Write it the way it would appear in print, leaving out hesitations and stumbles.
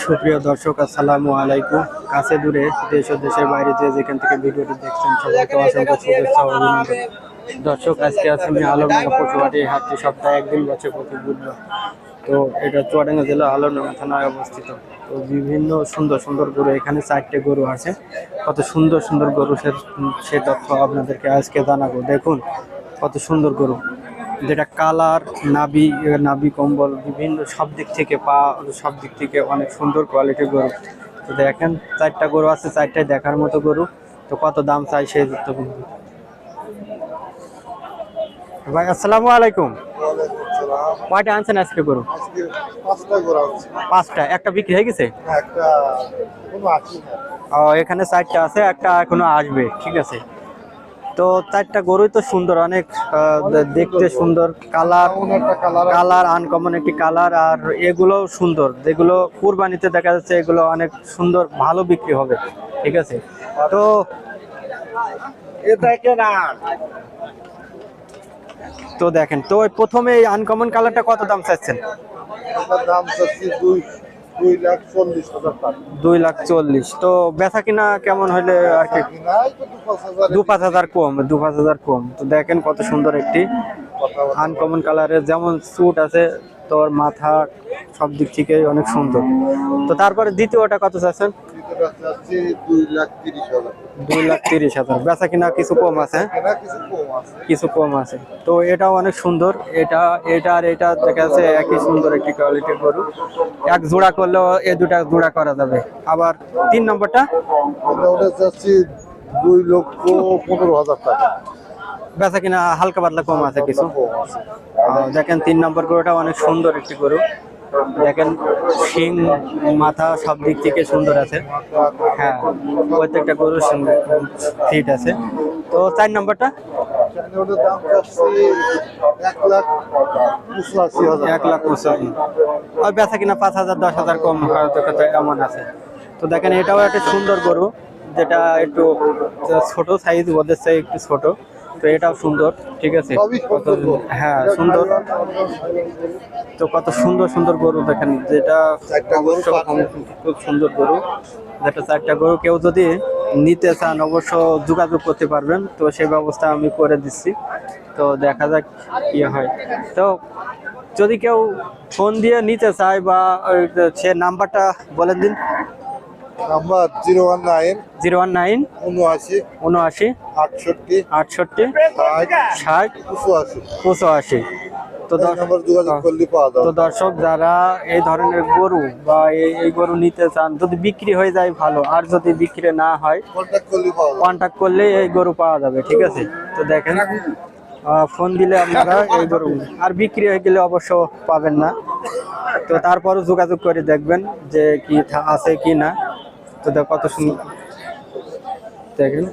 সুপ্রিয় দর্শক, আসসালামু আলাইকুম। কাছে দূরে দেশ ও দেশের বাইরে যে যেখান থেকে ভিডিওটি দেখছেন সবাইকে অসংখ্য শুভেচ্ছা ও অভিনন্দন। দর্শক, আজকে আছে আমি আলমডাঙ্গা পশুহাটে। এই হাটটি সপ্তাহে একদিন বছর প্রতি বুধবার। তো এটা চুয়াডাঙ্গা জেলা আলমডাঙ্গা থানায় অবস্থিত। তো বিভিন্ন সুন্দর সুন্দর গরু, এখানে 4টে গরু আছে। কত সুন্দর সুন্দর গরু সে তথ্য আপনাদেরকে আজকে জানাবো। দেখুন কত সুন্দর গরু, যেটা কালার, নাভি নাভি কম্বল বিভিন্ন সব দিক থেকে সব দিক থেকে অনেক সুন্দর কোয়ালিটির গরু। তো দেখেন 4টা গরু আছে, 4টাই দেখার মতো গরু। তো কত দাম চাই সেই যুক্ত কিন্তু। ভাই আসসালামু আলাইকুম। কয়টা আনছেন আজকে গরু? 5টা। একটা বিক্রি হয়ে গেছে? এখানে 4টা আছে, একটা এখনো আসবে। ঠিক আছে। তো 4টা গরুই তো সুন্দর, অনেক দেখতে সুন্দর, কালার আনকমন একটি কালার। আর এগুলো সুন্দর, যেগুলো কুরবানিতে দেখা যাচ্ছে এগুলো অনেক সুন্দর, ভালো বিক্রি হবে। ঠিক আছে। তো তো দেখেন, তো প্রথমে এই আনকমন কালারটা কত দাম চাচ্ছেন? দাম চাচ্ছি 2,40,000 টাকা। 2,40,000। তো বেচা কিনা কেমন হলে আর কি? 2-5,000 কম, 2-5,000 কম। তো দেখেন কত সুন্দর একটি আনকমন কালারের, যেমন স্যুট আছে, তোর মাথা সব দিক থেকে অনেক সুন্দর। তো তারপরে দ্বিতীয়টা কত চাচ্ছেন? 2,30,000। বেচা কিনা কিছু কম আছে? কিছু কম আছে। তো এটাও অনেক সুন্দর। এটা আর এটা দেখা যাচ্ছে একই সুন্দর একটি কোয়ালিটির গরু। এক জোড়া করলেও এই দুটা জোড়া করা যাবে। আবার 3 নম্বরটা ওটা চাচ্ছি 2,15,000 টাকা। বেচা কিনা হালকা পাতলা কম আছে কিছু। দেখেন 3 নম্বর গরুটা অনেক সুন্দর একটি গরু। দেখেন শিং, মাথা সব দিক থেকে সুন্দর আছে। হ্যাঁ, প্রত্যেকটা গরু ফিট আছে। তো 4 নম্বরটা ওটার দাম চাচ্ছি 1,85,000। 1,85,000। আর বেচা কিনা 5,000 10,000 কম হয়তো এমন আছে। তো দেখেন এটাও একটা সুন্দর গরু, যেটা একটু ছোট সাইজ, ওদের চাই একটু ছোট। তো এটাও সুন্দর। ঠিক আছে। হ্যাঁ সুন্দর। তো কত সুন্দর সুন্দর গরু দেখেন, যেটা খুব সুন্দর গরু। যেটা 4টা গরু কেউ যদি নিতে চান অবশ্য যোগাযোগ করতে পারবেন। তো সেই ব্যবস্থা আমি করে দিচ্ছি। তো দেখা যাক কি হয়। তো যদি কেউ ফোন দিয়ে নিতে চায় বা সে নাম্বারটা বলে দিন। নাম্বার 019 019 79 68 68 60 85। তো দর্শক, যারা এই ধরনের গরু বা এই গরু নিতে চান, যদি বিক্রি হয়ে যায় ভালো, আর যদি বিক্রি না হয় কন্ট্যাক্ট করলে এই গরু পাওয়া যাবে। ঠিক আছে। তো দেখেন ফোন দিলে আপনারা এই গরু, আর বিক্রি হয়ে গেলে অবশ্য পাবেন না। তো তারপরও যোগাযোগ করে দেখবেন যে কি আছে কি না। তো কত সুন্দর দেখেন।